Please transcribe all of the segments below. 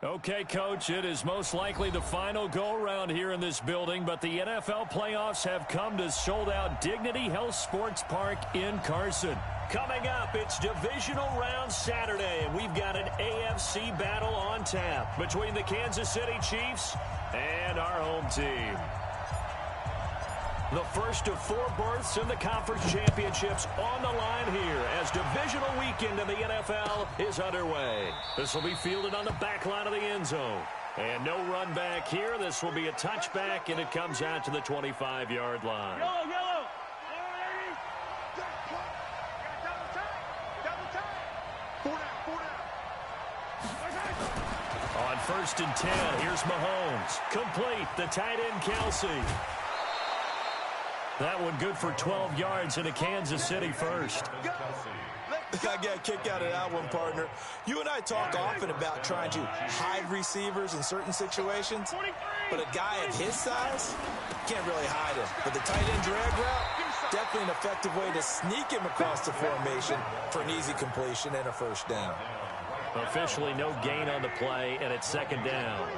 Okay, Coach, it is most likely the final go-around here in this building, but the NFL playoffs have come to sold-out Dignity Health Sports Park in Carson. Coming up, it's divisional round Saturday, and we've got an AFC battle on tap between the Kansas City Chiefs and our home team. The first of 4 berths in the conference championships on the line here as divisional weekend in the NFL is underway. This will be fielded on the back line of the end zone. And no run back here. This will be a touchback, and it comes out to the 25-yard line. Yellow. On 1st and 10, here's Mahomes. Complete, the tight end Kelsey. That one good for 12 yards into Kansas City first. I got a kick out of that one, partner. You and I talk often about trying to hide receivers in certain situations, but a guy of his size can't really hide him. But the tight end drag route, definitely an effective way to sneak him across the formation for an easy completion and a first down. Officially no gain on the play, and it's 2nd down.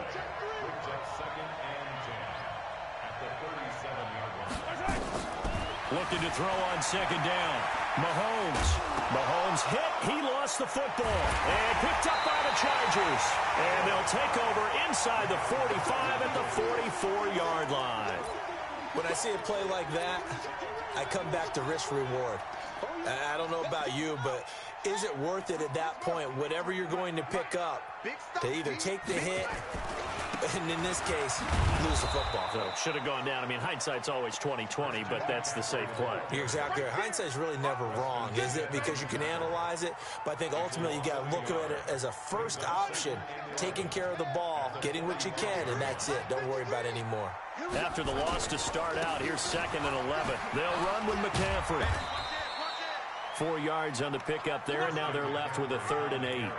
Looking to throw on 2nd down. Mahomes hit. He lost the football. And picked up by the Chargers. And they'll take over inside the 45 at the 44-yard line. When I see a play like that, I come back to risk-reward. I don't know about you, but is it worth it at that point, whatever you're going to pick up, to either take the hit, and in this case, lose the football? So should have gone down. I mean, hindsight's always 20/20, but that's the safe play. You're exactly right. Hindsight's really never wrong, is it? Because you can analyze it, but I think ultimately you got to look at it as a first option, taking care of the ball, getting what you can, and that's it. Don't worry about any more. After the loss to start out, here's 2nd and 11. They'll run with McCaffrey. 4 yards on the pickup there, and now they're left with a 3rd and 8.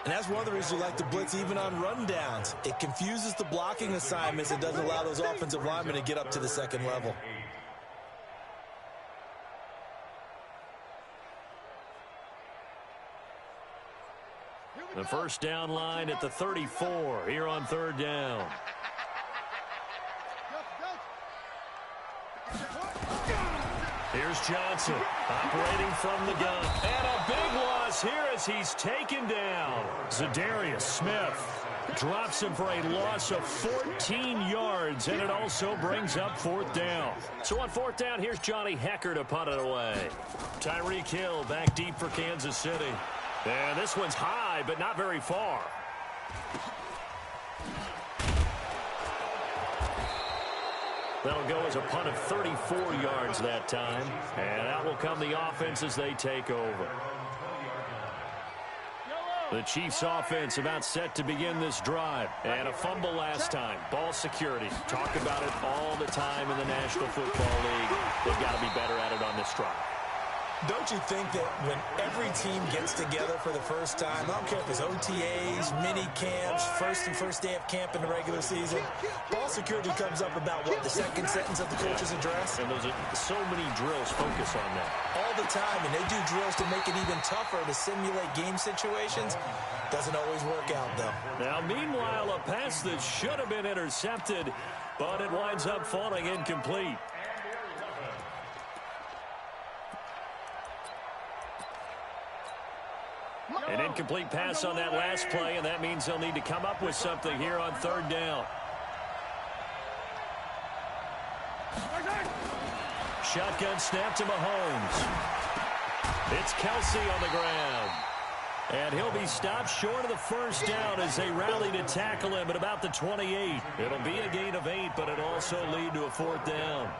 And that's one of the reasons we like to blitz even on rundowns. It confuses the blocking assignments and doesn't allow those offensive linemen to get up to the 2nd level. The first down line at the 34 here on 3rd down. Here's Johnson operating from the gun. And a big loss here as he's taken down. Zadarius Smith drops him for a loss of 14 yards, and it also brings up 4th down. So on 4th down, here's Johnny Hecker to punt it away. Tyreek Hill back deep for Kansas City. And this one's high, but not very far. That'll go as a punt of 34 yards that time. And out will come the offense as they take over. The Chiefs offense about set to begin this drive. And a fumble last time. Ball security. Talk about it all the time in the National Football League. They've got to be better at it on this drive. Don't you think that when every team gets together for the first time, I don't care if it's OTAs, mini camps, first day of camp in the regular season, ball security comes up about, what, the 2nd sentence of the coach's address? And those are so many drills focus on that. All the time, and they do drills to make it even tougher to simulate game situations. Doesn't always work out, though. Now, meanwhile, a pass that should have been intercepted, but it winds up falling incomplete. An incomplete pass on that last play, and that means they'll need to come up with something here on 3rd down. Shotgun snap to Mahomes. It's Kelsey on the ground. And he'll be stopped short of the first down as they rally to tackle him at about the 28. It'll be a gain of 8, but it'll also lead to a 4th down.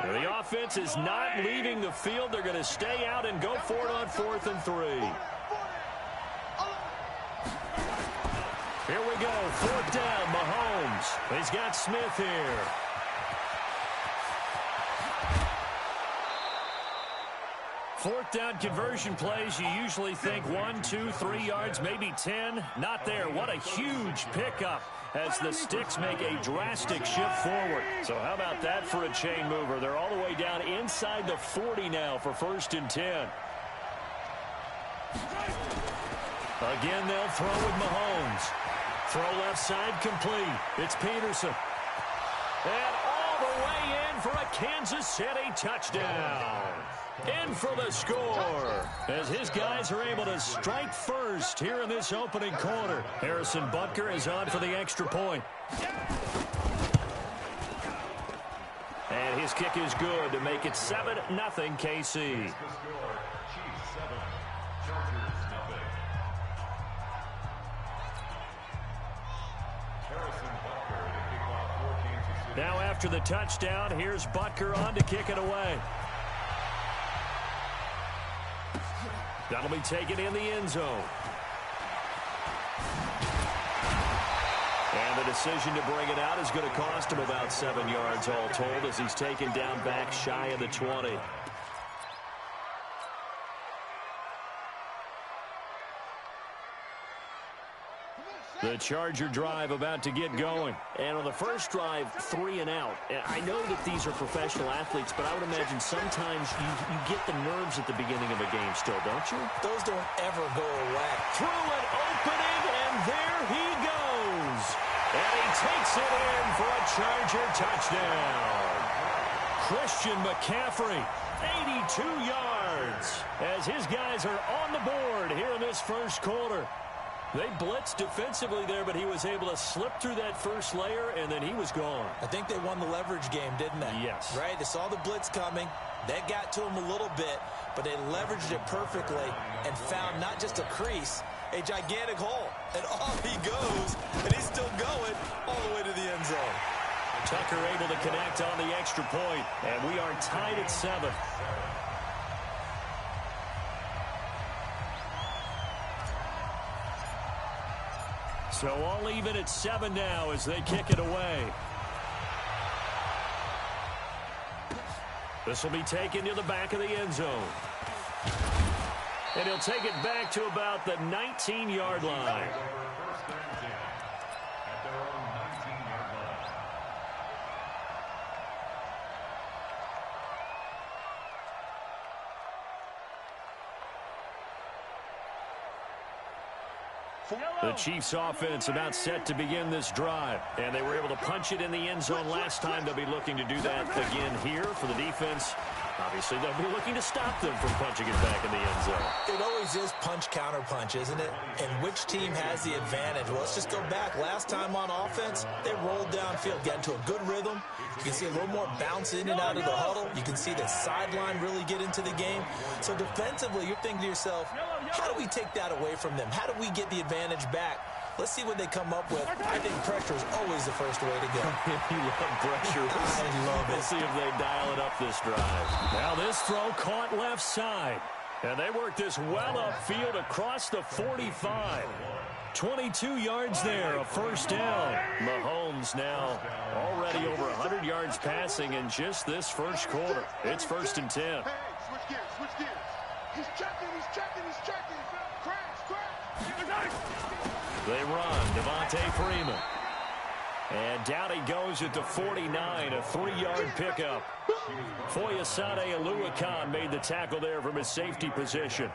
The offense is not leaving the field. They're going to stay out and go for it on 4th and 3. Here we go. 4th down, Mahomes. He's got Smith here. fourth down conversion plays, you usually think 1, 2, 3 yards, maybe 10. Not there. What a huge pickup as the Sticks make a drastic shift forward. So how about that for a chain mover? They're all the way down inside the 40 now for 1st and 10. Again, they'll throw with Mahomes. Throw left side complete. It's Peterson. And all the way in for a Kansas City touchdown. In for the score as his guys are able to strike first here in this opening quarter. Harrison Butker is on for the extra point. And his kick is good to make it 7-0 KC. Now after the touchdown, here's Butker on to kick it away. That'll be taken in the end zone. And the decision to bring it out is going to cost him about 7 yards all told as he's taken down back shy of the 20. The Charger drive about to get going. And on the first drive, 3 and out. I know that these are professional athletes, but I would imagine sometimes you get the nerves at the beginning of a game still, don't you? Those don't ever go away. Through an opening, and there he goes. And he takes it in for a Charger touchdown. Christian McCaffrey, 82 yards, as his guys are on the board here in this first quarter. They blitzed defensively there, but he was able to slip through that first layer, and then he was gone. I think they won the leverage game, didn't they? Yes. Right? They saw the blitz coming. That got to him a little bit, but they leveraged it perfectly and found not just a crease, a gigantic hole. And off he goes, and he's still going all the way to the end zone. Tucker able to connect on the extra point, and we are tied at 7. So all even at 7 now as they kick it away. This will be taken to the back of the end zone. And he'll take it back to about the 19-yard line. The Chiefs offense about set to begin this drive. And they were able to punch it in the end zone last time. They'll be looking to do that again here for the defense. Obviously, they'll be looking to stop them from punching it back in the end zone. It always is punch-counter-punch, isn't it? And which team has the advantage? Well, let's just go back. Last time on offense, they rolled downfield, got into a good rhythm. You can see a little more bounce in and out of the huddle. You can see the sideline really get into the game. So defensively, you're thinking to yourself, how do we take that away from them? How do we get the advantage back? Let's see what they come up with. I think pressure is always the first way to go. You love pressure. I love it. We'll see if they dial it up this drive. Now this throw caught left side. And they work this well upfield across the 45. 22 yards there, a first down. Mahomes now already over 100 yards passing in just this first quarter. It's 1st and 10. Hey, switch gears. He's checking. Crash. They run, Devontae Freeman. And down he goes at the 49, a 3-yard pickup. Foyesade Aluakan made the tackle there from his safety position.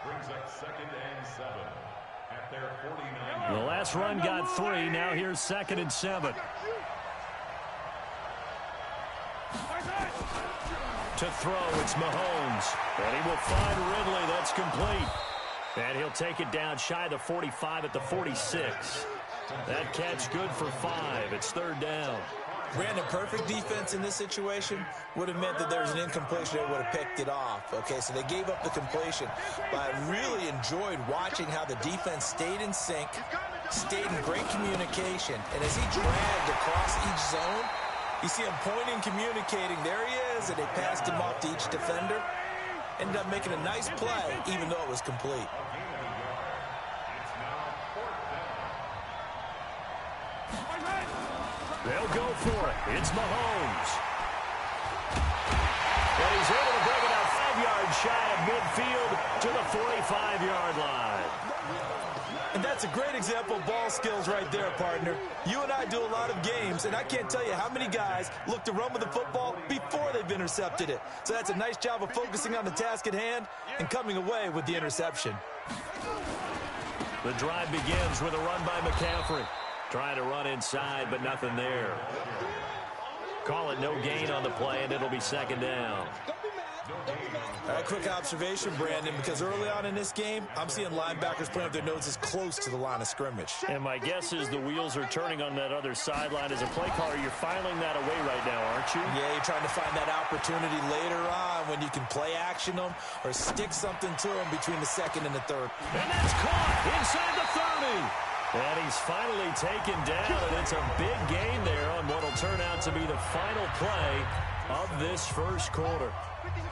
Brings up 2nd and 7 at their 49. The last run got 3, now here's 2nd and 7. To throw, it's Mahomes. And he will find Ridley, that's complete. And he'll take it down shy of the 45 at the 46. That catch good for 5. It's 3rd down. Brandon, perfect defense in this situation would have meant that there was an incompletion. They would have picked it off. Okay, so they gave up the completion. But I really enjoyed watching how the defense stayed in sync, stayed in great communication. And as he dragged across each zone, you see him pointing, communicating. There he is, and they passed him off to each defender. Ended up making a nice play, even though it was complete. They'll go for it. It's Mahomes. And he's able to bring it out 5 yards shy of midfield to the 45-yard line. And that's a great example of ball skills right there, partner. You and I do a lot of games, and I can't tell you how many guys look to run with the football before they've intercepted it. So that's a nice job of focusing on the task at hand and coming away with the interception. The drive begins with a run by McCaffrey. Trying to run inside, but nothing there. Call it no gain on the play, and it'll be second down. All right, quick observation, Brandon, because early on in this game, I'm seeing linebackers playing with their noses close to the line of scrimmage. And my guess is the wheels are turning on that other sideline. As a play caller, you're filing that away right now, aren't you? Yeah, you're trying to find that opportunity later on when you can play action them or stick something to them between the second and the third. And that's caught inside the 30. And he's finally taken down, and it's a big gain there on what will turn out to be the final play of this first quarter.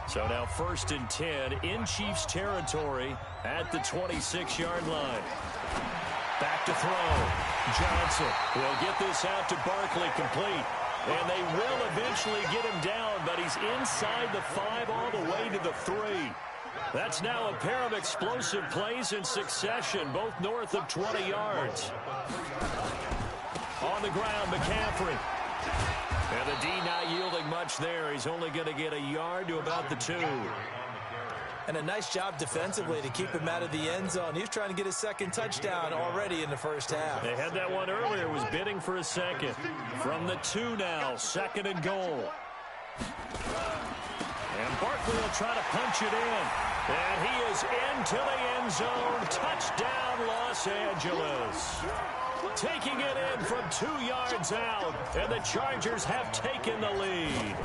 So now 1st and 10 in Chiefs territory at the 26-yard line. Back to throw. Johnson will get this out to Barkley complete. And they will eventually get him down, but he's inside the 5 all the way to the 3. That's now a pair of explosive plays in succession, both north of 20 yards. On the ground, McCaffrey. And the D not yielding much there. He's only going to get a yard to about the 2. And a nice job defensively to keep him out of the end zone. He was trying to get his second touchdown already in the first half. They had that one earlier, was bidding for a second. From the 2 now, 2nd and goal. And Barkley will try to punch it in. And he is into the end zone. Touchdown, Los Angeles. Taking it in from 2 yards out. And the Chargers have taken the lead.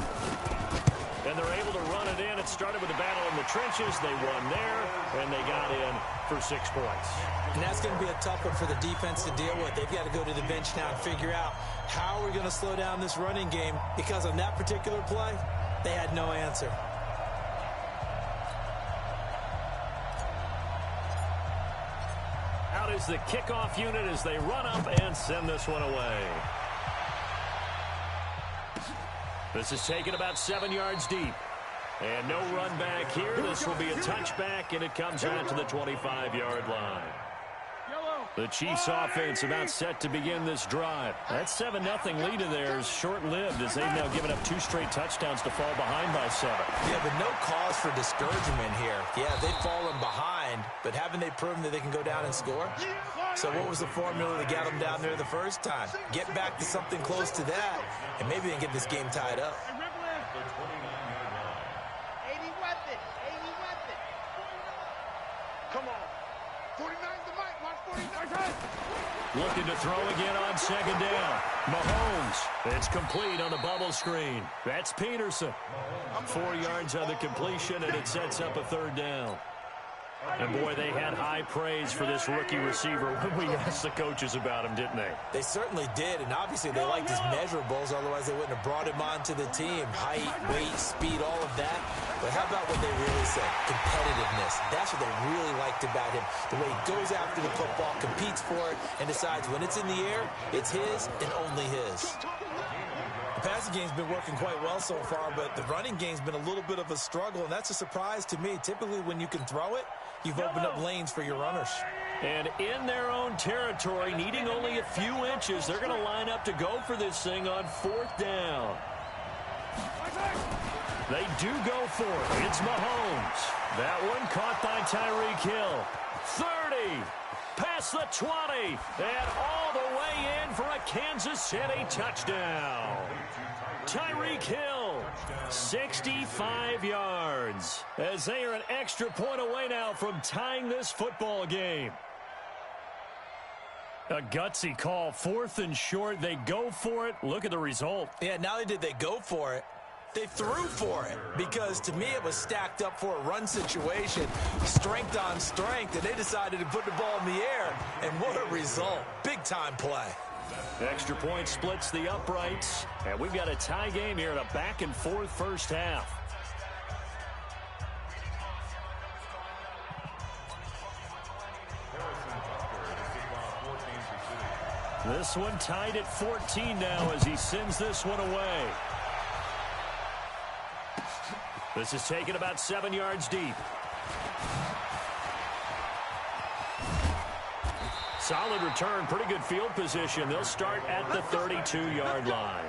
And they're able to run it in. It started with a battle in the trenches. They won there, and they got in for 6 points. And that's going to be a tough one for the defense to deal with. They've got to go to the bench now and figure out how we're going to slow down this running game, because on that particular play, they had no answer. Out is the kickoff unit as they run up and send this one away. This is taken about 7 yards deep. And no run back here. This will be a touchback, and it comes out to the 25-yard line. The Chiefs offense about set to begin this drive. That 7-0 lead of theirs short-lived as they've now given up 2 straight touchdowns to fall behind by 7. Yeah, but no cause for discouragement here. Yeah, they've fallen behind, but haven't they proven that they can go down and score? So what was the formula that got them down there the first time? Get back to something close to that, and maybe they can get this game tied up. Come on. 49's the mic. Watch 49. Looking to throw again on 2nd down. Mahomes. It's complete on the bubble screen. That's Peterson. 4 yards on the completion, and it sets up a 3rd down. And, boy, they had high praise for this rookie receiver when we asked the coaches about him, didn't they? They certainly did, and obviously they liked his measurables, otherwise they wouldn't have brought him onto the team. Height, weight, speed, all of that. But how about what they really said? Competitiveness. That's what they really liked about him. The way he goes after the football, competes for it, and decides when it's in the air, it's his and only his. The passing game's been working quite well so far, but the running game's been a little bit of a struggle, and that's a surprise to me. Typically, when you can throw it, you've opened up lanes for your runners. And in their own territory, needing only a few inches, they're going to line up to go for this thing on 4th down. They do go for it. It's Mahomes. That one caught by Tyreek Hill. 30. Past the 20. And all the way in for a Kansas City touchdown. Tyreek Hill, 65 yards. As they are an extra point away now from tying this football game. A gutsy call. 4th and short. They go for it. Look at the result. Yeah, not only did they go for it, they threw for it, because to me it was stacked up for a run situation, strength on strength, and they decided to put the ball in the air, and what a result. Big-time play. Extra point splits the uprights, and we've got a tie game here in a back-and-forth first half. This one tied at 14 now as he sends this one away. This is taken about 7 yards deep. Solid return, pretty good field position. They'll start at the 32-yard line.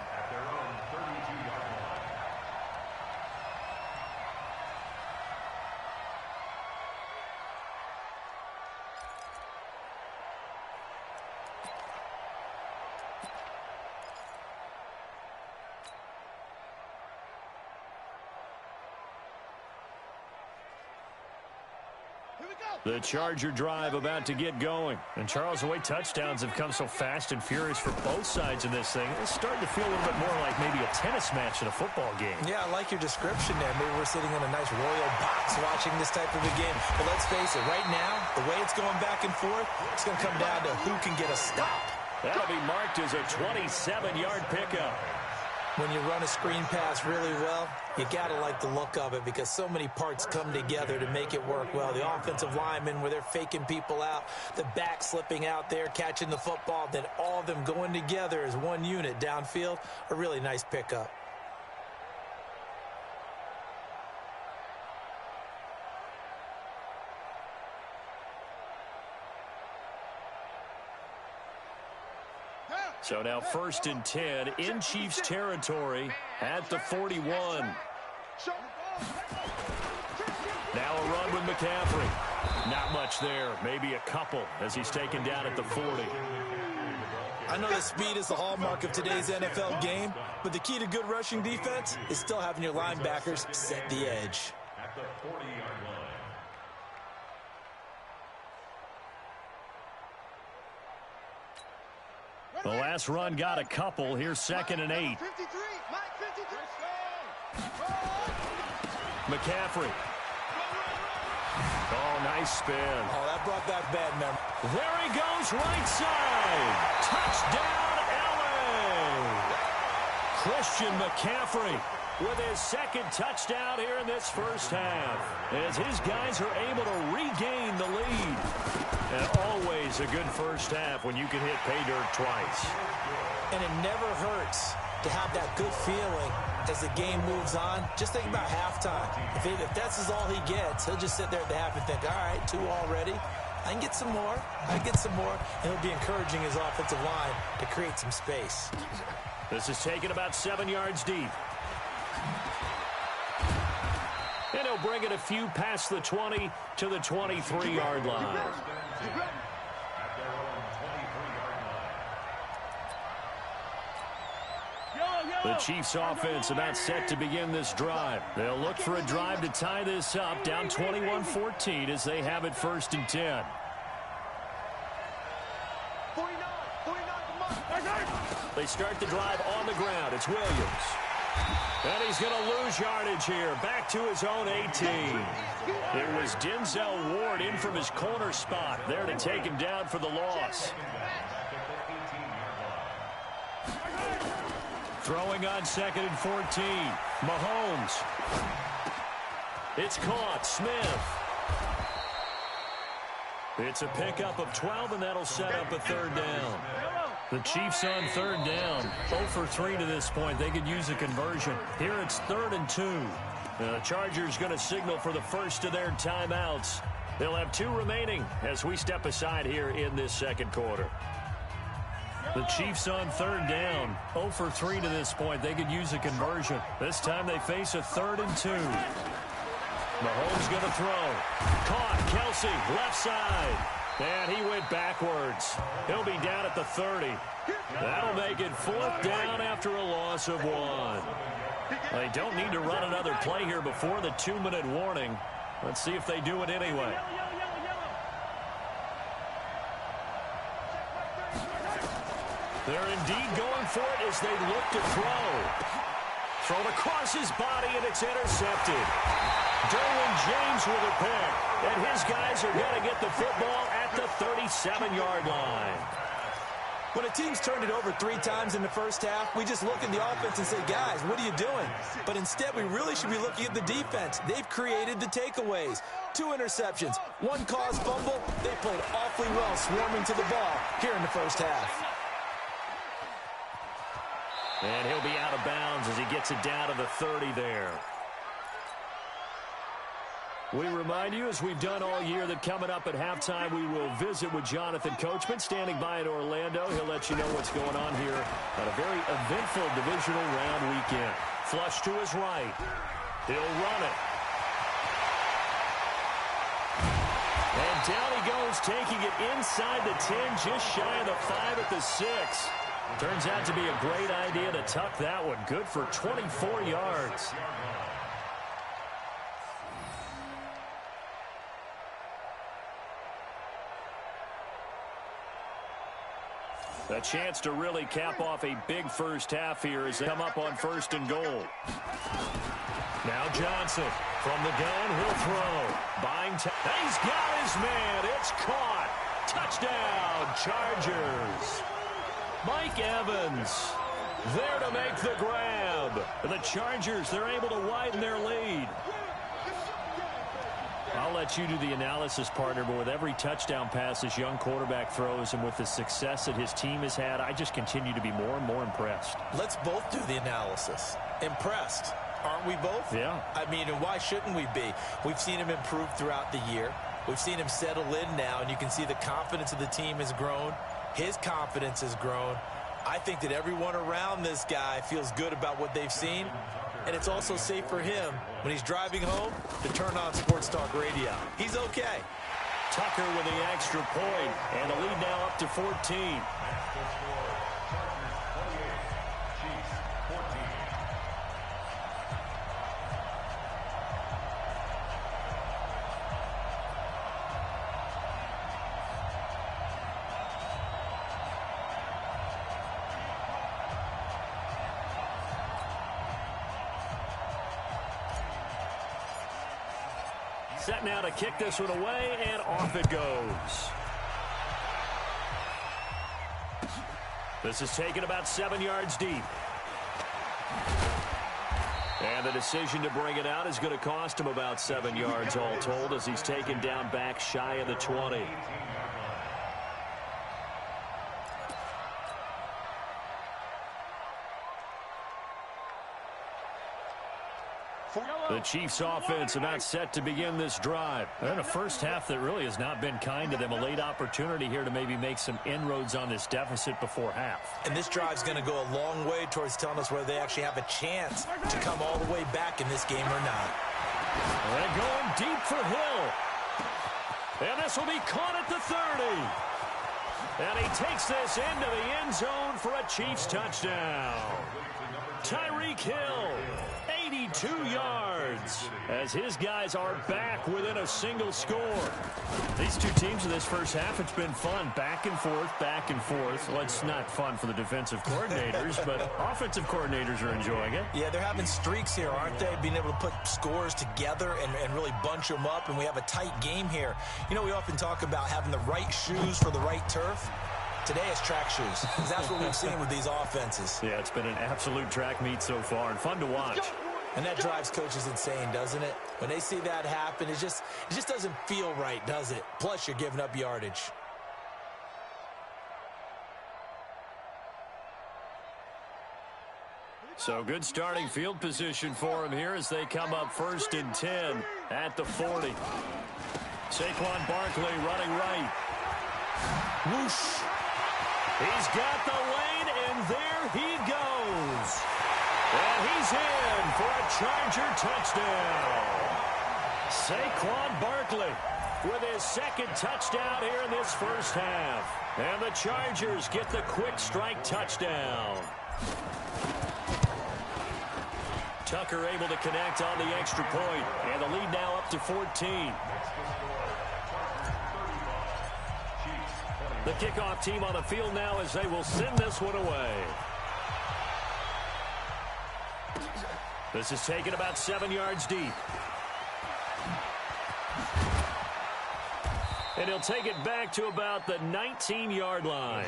The Charger drive about to get going. And Charles, the way touchdowns have come so fast and furious for both sides of this thing, it's starting to feel a little bit more like maybe a tennis match in a football game. Yeah, I like your description there. Maybe we're sitting in a nice royal box watching this type of a game. But let's face it, right now, the way it's going back and forth, it's going to come down to who can get a stop. That'll be marked as a 27-yard pickup. When you run a screen pass really well, you got to like the look of it because so many parts come together to make it work well. The offensive linemen, where they're faking people out, the back slipping out there, catching the football, then all of them going together as one unit downfield, a really nice pickup. So now 1st and 10 in Chiefs territory at the 41. Now a run with McCaffrey. Not much there. Maybe a couple as he's taken down at the 40. I know that speed is the hallmark of today's NFL game, but the key to good rushing defense is still having your linebackers set the edge. At the 40-yard line. The last run got a couple. Here's 2nd and 8. McCaffrey. Oh, nice spin. Oh, that brought back bad memory. There he goes, right side. Touchdown, LA. Christian McCaffrey with his 2nd touchdown here in this first half, as his guys are able to regain the lead. And always a good first half when you can hit pay dirt twice. And it never hurts to have that good feeling as the game moves on. Just think about halftime. If that's all he gets, he'll just sit there at the half and think, all right, 2 already. I can get some more. I can get some more. And he'll be encouraging his offensive line to create some space. This is taken about 7 yards deep. And he'll bring it a few past the 20 to the 23-yard line. The Chiefs offense about set to begin this drive. They'll look for a drive to tie this up, down 21-14 as they have it 1st and 10. They start the drive on the ground. It's Williams. And he's going to lose yardage here. Back to his own 18. It was Denzel Ward in from his corner spot there to take him down for the loss. Throwing on 2nd and 14. Mahomes. It's caught. Smith. It's a pickup of 12, and that'll set up a 3rd down. The Chiefs on 3rd down. 0 for 3 to this point. They could use a conversion. Here it's 3rd and 2. The Chargers going to signal for the first of their timeouts. They'll have 2 remaining as we step aside here in this 2nd quarter. The Chiefs on 3rd down. 0 for 3 to this point. They could use a conversion. This time they face a 3rd and 2. Mahomes going to throw. Caught. Kelsey, left side. And he went backwards. He'll be down at the 30. That'll make it 4th down after a loss of 1. They don't need to run another play here before the 2-minute warning. Let's see if they do it anyway. They're indeed going for it as they look to throw. Thrown across his body, and it's intercepted. Derwin James with a pick. And his guys are going to get the football at the 37-yard line. When a team's turned it over 3 times in the first half, we just look at the offense and say, guys, what are you doing? But instead, we really should be looking at the defense. They've created the takeaways. 2 interceptions, 1 caused fumble. They played awfully well swarming to the ball here in the first half. And he'll be out of bounds as he gets it down to the 30 there. We remind you, as we've done all year, that coming up at halftime, we will visit with Jonathan Coachman, standing by in Orlando. He'll let you know what's going on here on a very eventful divisional round weekend. Flush to his right. He'll run it. And down he goes, taking it inside the 10, just shy of the 5 at the 6. Turns out to be a great idea to tuck that one. Good for 24 yards. A chance to really cap off a big first half here as they come up on 1st and goal. Now Johnson from the gun, he'll throw. Buying time. He's got his man. It's caught. Touchdown, Chargers. Mike Evans there to make the grab. And the Chargers, they're able to widen their lead. I'll let you do the analysis, partner, but with every touchdown pass this young quarterback throws and with the success that his team has had, I just continue to be more and more impressed. Let's both do the analysis. Impressed. Aren't we both? Yeah. I mean, and why shouldn't we be? We've seen him improve throughout the year. We've seen him settle in now, and you can see the confidence of the team has grown. His confidence has grown. I think that everyone around this guy feels good about what they've seen. And it's also safe for him when he's driving home to turn on Sports Talk Radio. He's okay. Tucker with the extra point, and the lead now up to 14. Set now to kick this one away, and off it goes. This is taken about 7 yards deep. And the decision to bring it out is going to cost him about 7 yards all told as he's taken down back shy of the 20. The Chiefs offense about set to begin this drive. And a first half that really has not been kind to them. A late opportunity here to maybe make some inroads on this deficit before half. And this drive's going to go a long way towards telling us whether they actually have a chance to come all the way back in this game or not. They're going deep for Hill. And this will be caught at the 30. And he takes this into the end zone for a Chiefs touchdown. Tyreek Hill, 82 yards, as his guys are back within a single score. These two teams in this first half, it's been fun. Back and forth, back and forth. Well, it's not fun for the defensive coordinators, but offensive coordinators are enjoying it. Yeah, they're having streaks here, aren't they? Being able to put scores together and really bunch them up, and we have a tight game here. You know, we often talk about having the right shoes for the right turf. Today is track shoes, because that's what we've seen with these offenses. Yeah, it's been an absolute track meet so far, and fun to watch. And that drives coaches insane, doesn't it? When they see that happen, it just doesn't feel right, does it? Plus, you're giving up yardage. So good starting field position for him here as they come up 1st and 10 at the 40. Saquon Barkley running right. Whoosh. He's got the lane, and there he goes. And he's in for a Charger touchdown. Saquon Barkley with his second touchdown here in this first half. And the Chargers get the quick strike touchdown. Tucker able to connect on the extra point, and the lead now up to 14. The kickoff team on the field now as they will send this one away. This is taken about 7 yards deep. And he'll take it back to about the 19-yard line.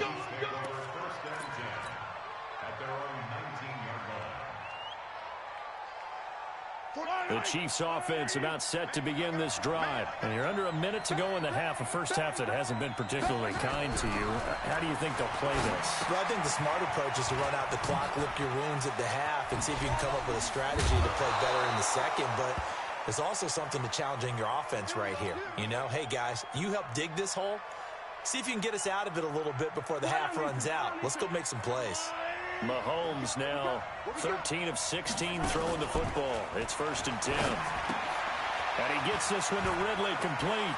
The Chiefs offense about set to begin this drive. And you're under a minute to go in the half. A first half that hasn't been particularly kind to you. How do you think they'll play this? Well, I think the smart approach is to run out the clock, lick your wounds at the half, and see if you can come up with a strategy to play better in the second. But There's also something to challenging your offense right here. You know, hey, guys, you help dig this hole. See if you can get us out of it a little bit before the half runs out. Let's go make some plays. Mahomes now 13 of 16 throwing the football. It's 1st and 10. And he gets this one to Ridley complete.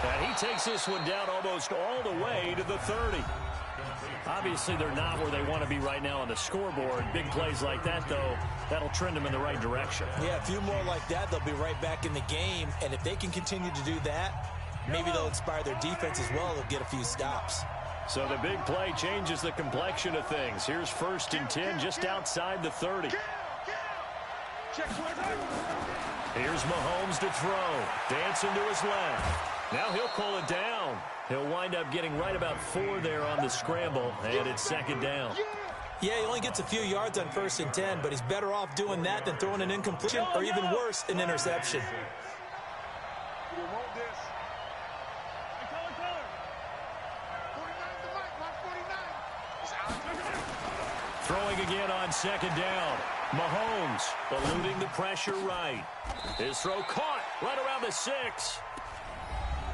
And he takes this one down almost all the way to the 30. Obviously, they're not where they want to be right now on the scoreboard. Big plays like that, though, that'll trend them in the right direction. Yeah, a few more like that, they'll be right back in the game. And if they can continue to do that, maybe they'll inspire their defense as well. They'll get a few stops. So the big play changes the complexion of things. Here's 1st and 10 just outside the 30. Here's Mahomes to throw. Dancing to his left. Now he'll call it down. He'll wind up getting right about 4 there on the scramble, and it's 2nd down. Yeah, he only gets a few yards on 1st and 10, but he's better off doing that than throwing an incompletion or even worse, an interception. Throwing again on 2nd down. Mahomes eluding the pressure right. His throw caught right around the 6.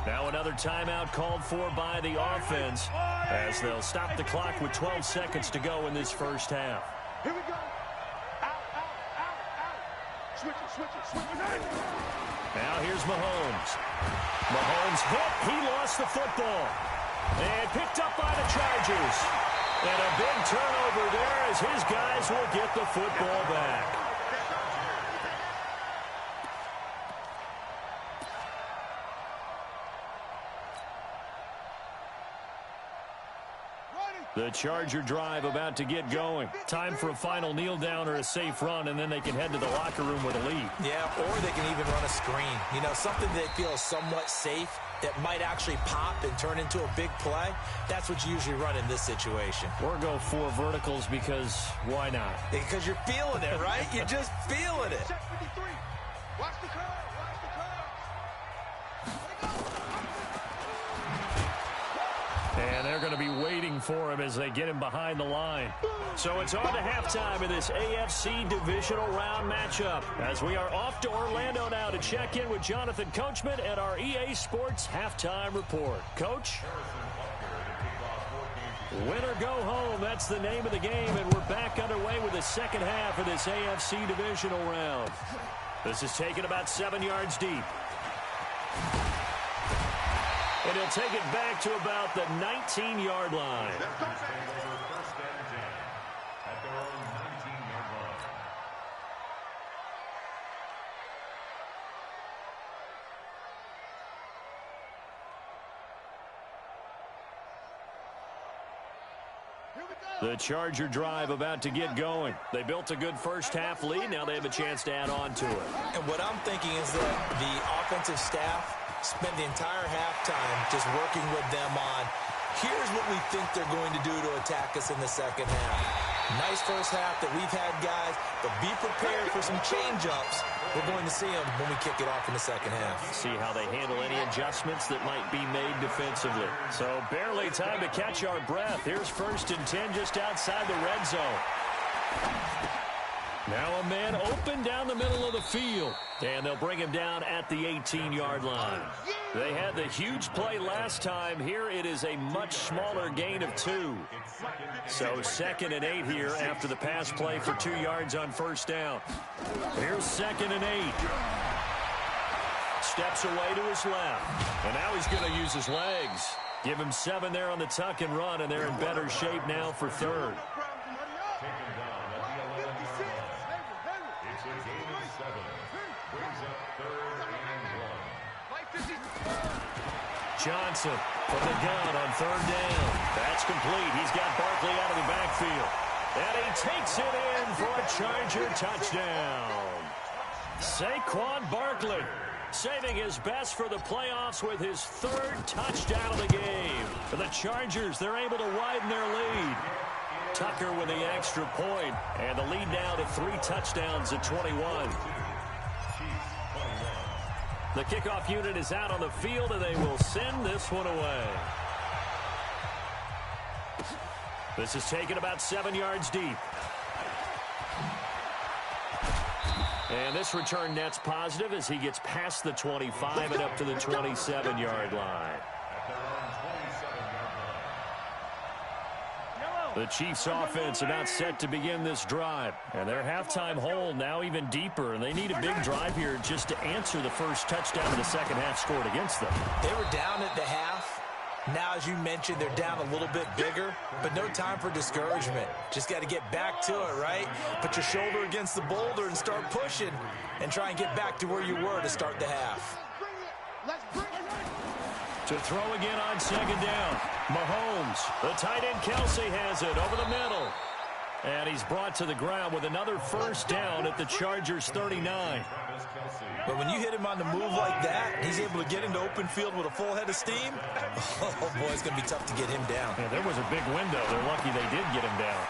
Now another timeout called for by the offense as they'll stop the clock with 12 seconds to go in this first half. Here we go. Out. Switch it. Now here's Mahomes. Mahomes hit. He lost the football. And picked up by the Chargers. And a big turnover there as his guys will get the football back. The Charger drive about to get going. Time for a final kneel down or a safe run, and then they can head to the locker room with a lead. Yeah, or they can even run a screen. You know, something they feel is somewhat safe that might actually pop and turn into a big play. That's what you usually run in this situation. Or go 4 verticals because why not? Because you're feeling it, right? You're just feeling it. Check 53. Watch the curve. And they're going to be waiting for him as they get him behind the line. So it's on to halftime of this AFC divisional round matchup as we are off to Orlando now to check in with Jonathan Coachman and our EA Sports halftime report. Coach? Win or go home, that's the name of the game, and we're back underway with the second half of this AFC divisional round. This is taken about 7 yards deep. And he'll take it back to about the 19-yard line. The Charger drive about to get going. They built a good first half lead. Now they have a chance to add on to it. And what I'm thinking is that the offensive staff spent the entire halftime just working with them on, here's what we think they're going to do to attack us in the second half. Nice first half that we've had, guys, but be prepared for some change-ups. We're going to see them when we kick it off in the second half. See how they handle any adjustments that might be made defensively. So barely time to catch our breath. Here's 1st and 10 just outside the red zone. Now a man open down the middle of the field. And they'll bring him down at the 18-yard line. They had the huge play last time. Here it is a much smaller gain of 2. So 2nd and 8 here after the pass play for 2 yards on 1st down. Here's 2nd and 8. Steps away to his left. And now he's going to use his legs. Give him 7 there on the tuck and run, and they're in better shape now for 3rd. Johnson from the gun on 3rd down. That's complete. He's got Barkley out of the backfield. And he takes it in for a Charger touchdown. Saquon Barkley saving his best for the playoffs with his 3rd touchdown of the game. For the Chargers, they're able to widen their lead. Tucker with the extra point, and the lead now to 3 touchdowns at 21. The kickoff unit is out on the field, and they will send this one away. This is taken about 7 yards deep. And this return net's positive as he gets past the 25 and up to the 27-yard line. The Chiefs offense about set to begin this drive. And their halftime hole now even deeper. And they need a big drive here just to answer the first touchdown of the second half scored against them. They were down at the half. Now, as you mentioned, they're down a little bit bigger, but no time for discouragement. Just got to get back to it, right? Put your shoulder against the boulder and start pushing and try and get back to where you were to start the half. To throw again on second down. Mahomes. The tight end Kelsey has it over the middle. And he's brought to the ground with another first down at the Chargers 39. But when you hit him on the move like that, he's able to get into open field with a full head of steam. Oh, boy, it's going to be tough to get him down. Yeah, there was a big window. They're lucky they did get him down.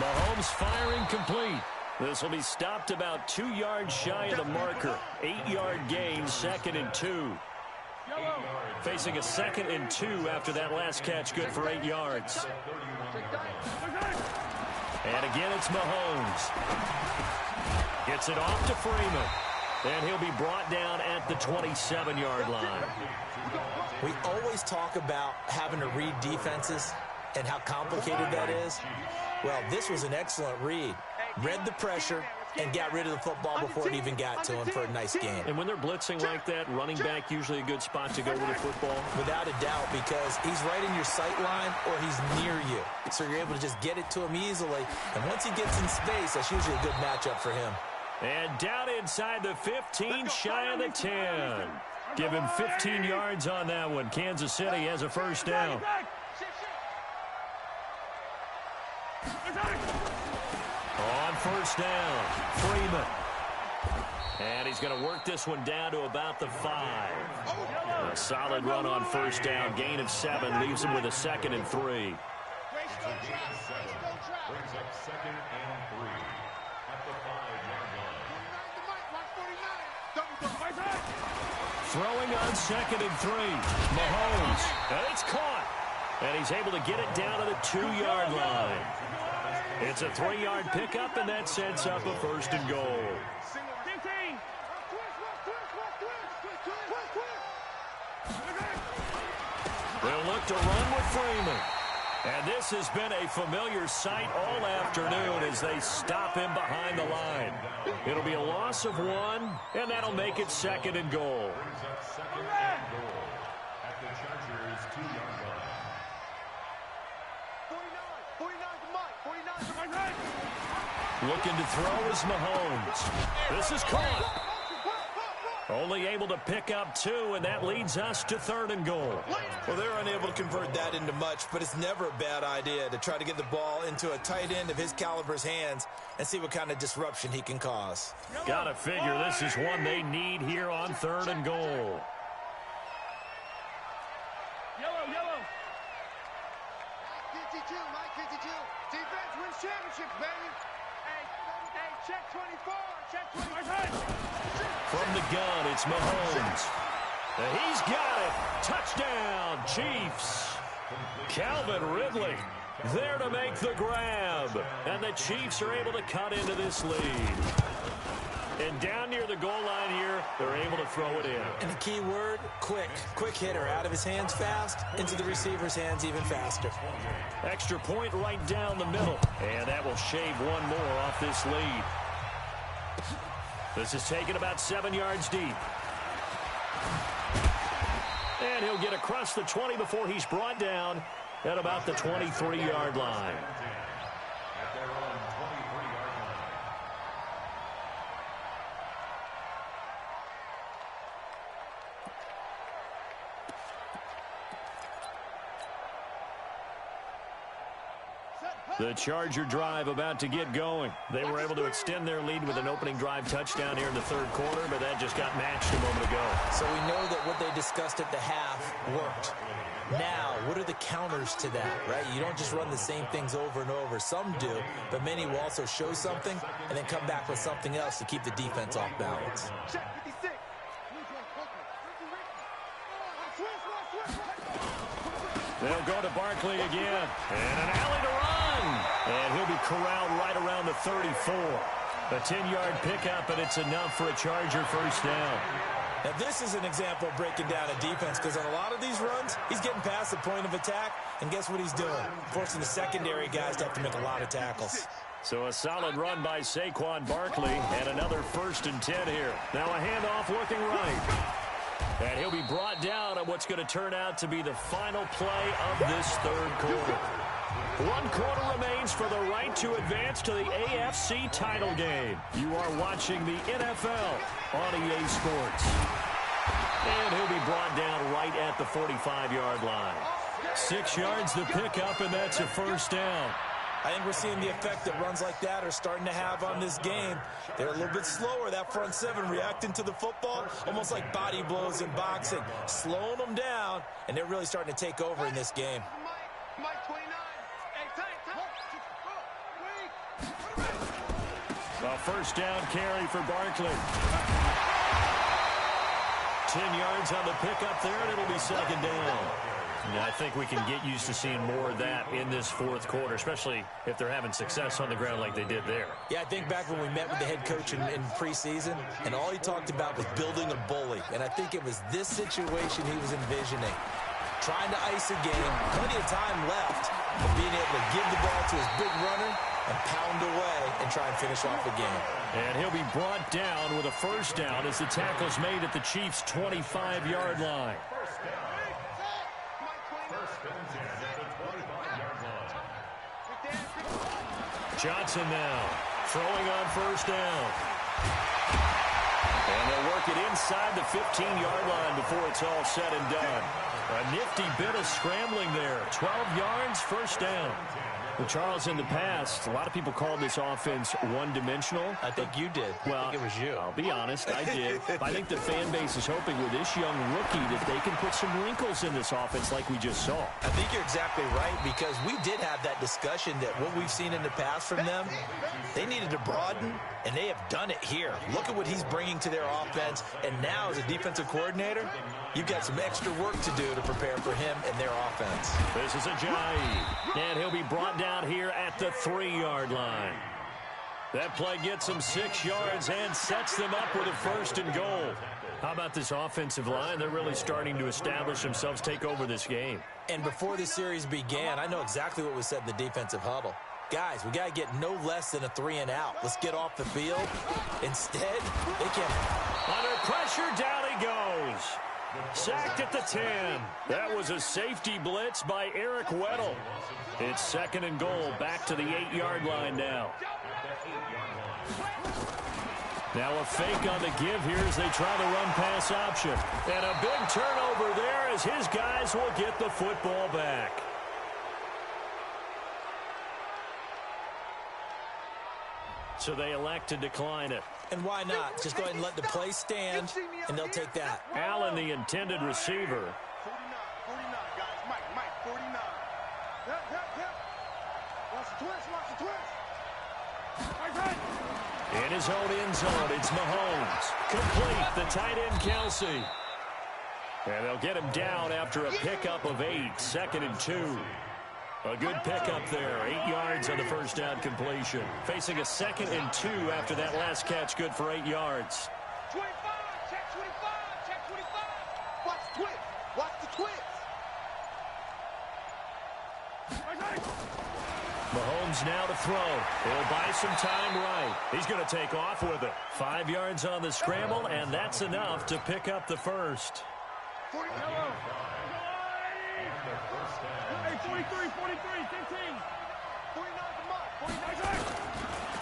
Mahomes firing complete. This will be stopped about 2 yards shy of the marker. 8-yard gain, 2nd and 2. Facing a 2nd and 2 after that last catch, good for 8 yards. And again, it's Mahomes. Gets it off to Freeman. And he'll be brought down at the 27-yard line. We always talk about having to read defenses and how complicated that is. Well, this was an excellent read. Read the pressure and got rid of the football before it even got to him for a nice gain. And when they're blitzing like that, running back usually a good spot to go with the football? Without a doubt, because he's right in your sight line or he's near you. So you're able to just get it to him easily. And once he gets in space, that's usually a good matchup for him. And down inside the 15, shy of the 10. Give him 15 yards on that one. Kansas City has a first down. On first down, Freeman. And he's going to work this one down to about the 5. A solid run on first down. Gain of 7 leaves him with a 2nd and 3. Brings up 2nd and 3 at the 5-yard line. Throwing on 2nd and 3. Mahomes. And it's caught. And he's able to get it down to the 2-yard line. It's a 3-yard pickup, and that sets up a 1st and goal. They'll look to run with Freeman. And this has been a familiar sight all afternoon as they stop him behind the line. It'll be a loss of 1, and that'll make it 2nd and goal. Brings up 2nd and goal at the Chargers' 2-yard line. 49, Looking to throw is Mahomes. This is caught. Only able to pick up 2, and that leads us to 3rd and goal. Well, they're unable to convert that into much, but it's never a bad idea to try to get the ball into a tight end of his caliber's hands and see what kind of disruption he can cause. Gotta figure this is one they need here on 3rd and goal. Yellow. 52, Mike 52. Defense wins championships, baby. Hey, check 24. Check 24. From the gun, it's Mahomes. And he's got it. Touchdown, Chiefs. Calvin Ridley there to make the grab. And the Chiefs are able to cut into this lead. And down near the goal line here, they're able to throw it in. And the key word, quick. Quick hitter. Out of his hands fast, into the receiver's hands even faster. Extra point right down the middle. And that will shave 1 more off this lead. This is taken about 7 yards deep. And he'll get across the 20 before he's brought down at about the 23-yard line. At their own 23-yard line. The Charger drive about to get going. They were able to extend their lead with an opening drive touchdown here in the 3rd quarter, but that just got matched a moment ago. So we know that what they discussed at the half worked. Now, what are the counters to that, right? You don't just run the same things over and over. Some do, but many will also show something and then come back with something else to keep the defense off balance. Check 56. They'll go to Barkley again. And an alley to run. And he'll be corralled right around the 34. A 10-yard pickup, and it's enough for a Charger first down. Now, this is an example of breaking down a defense because on a lot of these runs, he's getting past the point of attack, and guess what he's doing? Forcing the secondary guys to have to make a lot of tackles. So a solid run by Saquon Barkley, and another 1st and 10 here. Now a handoff working right. And he'll be brought down on what's going to turn out to be the final play of this third quarter. 1 quarter remains for the right to advance to the AFC title game. You are watching the NFL on EA Sports. And he'll be brought down right at the 45-yard line. 6 yards the pickup, and that's a first down. I think we're seeing the effect that runs like that are starting to have on this game. They're a little bit slower, that front seven, reacting to the football, almost like body blows in boxing, slowing them down, and they're really starting to take over in this game. Mike 29. A first down carry for Barkley. 10 yards on the pickup there, and it'll be second down. Yeah, I think we can get used to seeing more of that in this fourth quarter, especially if they're having success on the ground like they did there. Yeah, I think back when we met with the head coach in preseason, and all he talked about was building a bully. And I think it was this situation he was envisioning. Trying to ice a game, plenty of time left, but being able to give the ball to his big runner and pound away and try and finish off the game. And he'll be brought down with a first down as the tackle's made at the Chiefs' 25-yard line. Johnson now throwing on first down. And they'll work it inside the 15-yard line before it's all said and done. A nifty bit of scrambling there. 12 yards, first down. Well, Charles, in the past, a lot of people called this offense one-dimensional. I think you did. Well, I think it was you. I'll be honest, I did. I think the fan base is hoping with this young rookie that they can put some wrinkles in this offense like we just saw. I think you're exactly right, because we did have that discussion that what we've seen in the past from them, they needed to broaden, and they have done it here. Look at what he's bringing to their offense, and now as a defensive coordinator, you've got some extra work to do to prepare for him and their offense. This is Ajayi, and he'll be brought down here at the 3-yard line. That play gets them 6 yards and sets them up with a 1st and goal. How about this offensive line? They're really starting to establish themselves, take over this game. And before the series began, I know exactly what was said in the defensive huddle. Guys, we got to get no less than a 3-and-out. Let's get off the field. Instead, they can't. Under pressure, down he goes. Sacked at the 10. That was a safety blitz by Eric Weddle. It's 2nd and goal, back to the 8-yard line now. Now a fake on the give here as they try the run-pass option. And a big turnover there as his guys will get the football back. So they elect to decline it. And why not? Just go ahead and let the play stand, and they'll take that. Allen, the intended receiver. 49, guys. Mike, 49. Yep. Watch the twist. In his own end zone, it's Mahomes. Complete, the tight end, Kelsey. And they'll get him down after a pickup of 8, 2nd and 2. A good pickup there, 8 yards on the first down completion. Facing a 2nd and 2 after that last catch, good for 8 yards. 25, check 25, check 25. Watch the twist, watch the twist. Mahomes now to throw. He'll buy some time right. He's going to take off with it. 5 yards on the scramble, and that's enough to pick up the first. 40, hello. 43, 15. 49.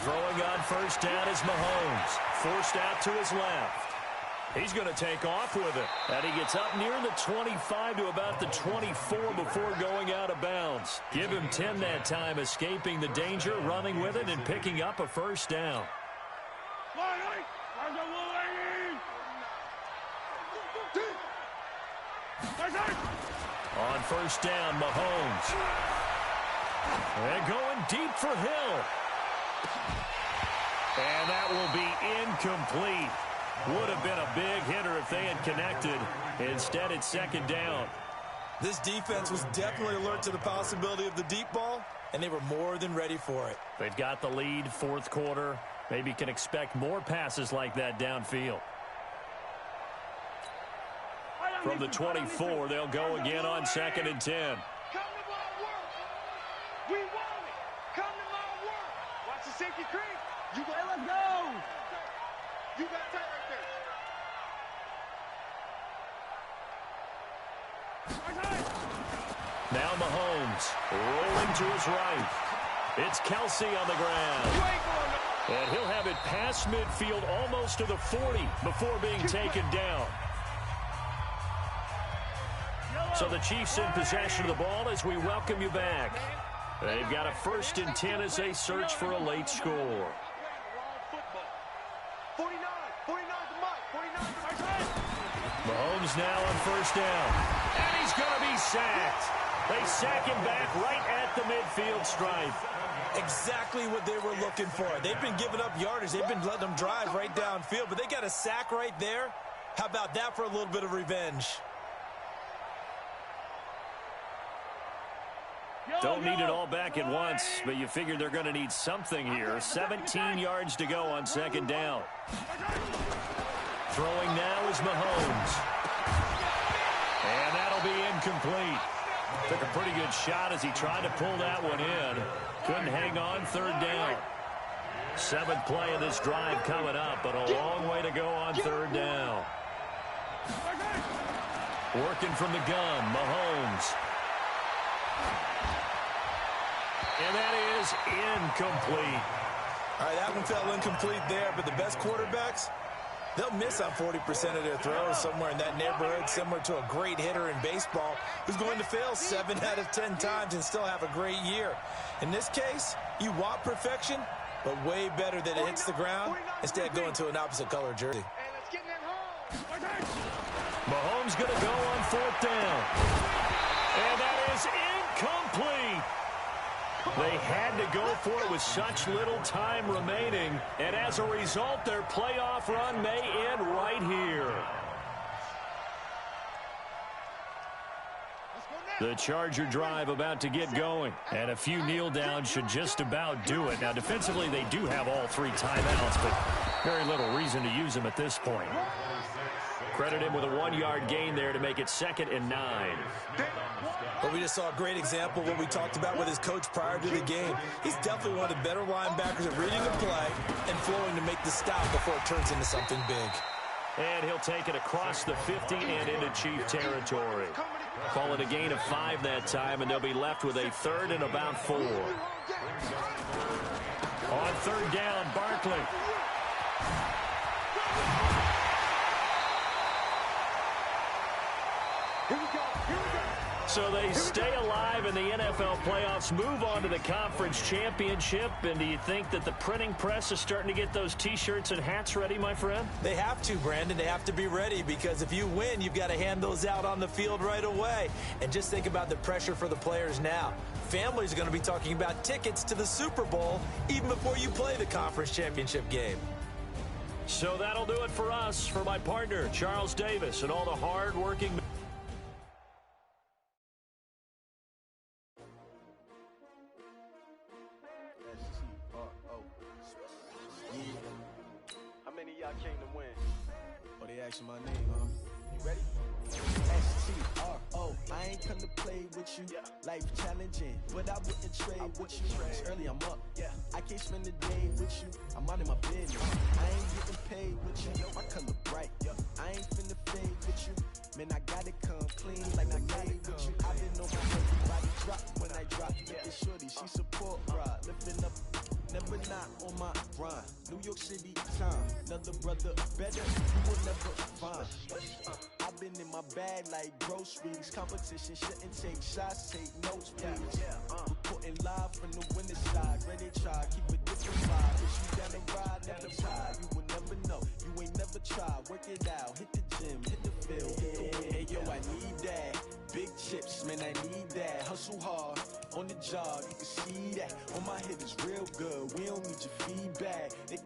Throwing on first down is Mahomes. Forced out to his left. He's going to take off with it. And he gets up near the 25 to about the 24 before going out of bounds. Give him 10 that time, escaping the danger, running with it, and picking up a first down. On first down, Mahomes. And going deep for Hill. And that will be incomplete. Would have been a big hitter if they had connected. Instead, it's 2nd down. This defense was definitely alert to the possibility of the deep ball, and they were more than ready for it. They've got the lead, 4th quarter. Maybe can expect more passes like that downfield. From the 24, they'll go again on 2nd and 10. Come to my work. We want it. Come to my work. Watch the safety creep. You go. Hey, let's go. You got tight right there. Now Mahomes rolling to his right. It's Kelsey on the ground. And he'll have it past midfield almost to the 40 before being taken down. So the Chiefs in possession of the ball as we welcome you back. They've got a 1st and 10 as they search for a late score. 49 the mark. 49. Mahomes now on 1st down. And he's going to be sacked. They sack him back right at the midfield stripe. Exactly what they were looking for. They've been giving up yardage. They've been letting them drive right downfield, but they got a sack right there. How about that for a little bit of revenge? Don't need it all back at once, but you figure they're going to need something here. 17 yards to go on 2nd down. Throwing now is Mahomes. And that'll be incomplete. Took a pretty good shot as he tried to pull that one in. Couldn't hang on 3rd down. 7th play of this drive coming up, but a long way to go on 3rd down. Working from the gun, Mahomes. And that is incomplete. All right, that one fell incomplete there, but the best quarterbacks, they'll miss on 40% of their throws, somewhere in that neighborhood, similar to a great hitter in baseball who's going to fail 7 out of 10 times and still have a great year. In this case, you want perfection, but way better that it hits the ground instead of going to an opposite color jersey. Hey, let's get in that hole. Mahomes going to go on 4th down. And that is incomplete. They had to go for it with such little time remaining, and as a result, their playoff run may end right here. The Charger drive about to get going, and a few kneel downs should just about do it. Now, defensively, they do have all 3 timeouts, but very little reason to use them at this point. Credit him with a 1-yard gain there to make it 2nd and 9. But we just saw a great example of what we talked about with his coach prior to the game. He's definitely one of the better linebackers at reading a play and flowing to make the stop before it turns into something big. And he'll take it across the 50 and into Chief territory. Call it a gain of 5 that time, and they'll be left with a 3rd and about 4. On 3rd down, Barkley. So they stay alive in the NFL playoffs, move on to the conference championship. And do you think that the printing press is starting to get those T-shirts and hats ready, my friend? They have to, Brandon. They have to be ready because if you win, you've got to hand those out on the field right away. And just think about the pressure for the players now. Families are going to be talking about tickets to the Super Bowl even before you play the conference championship game. So that'll do it for us. For my partner, Charles Davis, and all the hard-working... Y'all came to win. Oh, they asking my name, huh? You ready? S-T-R-O. I ain't come to play with you. Yeah. Life challenging, but I wouldn't trade with you. It's early, I'm up. Yeah. I can't spend the day with you. I'm out in my business. I ain't getting paid with you. My color bright. Yeah. I ain't finna fade with you. Man, I gotta come clean like I made with you. I didn't know how everybody drop when I drop. Yeah. It's shorty, she support ride. Lifting up. Never not on my grind. New York City time. Another brother better, you will never find. I've been in my bag like groceries. Competition shouldn't take shots, take notes, please. Reporting live from the winning side. Ready to try, keep a different vibe. If you down the ride, never try. You will never know, you ain't never try. Work it out, hit the gym, hit the field. Hey yo, I need that. Big chips, man, I need that. Hustle hard, on the job, you can see that. On my head is real good, we don't need your feedback. They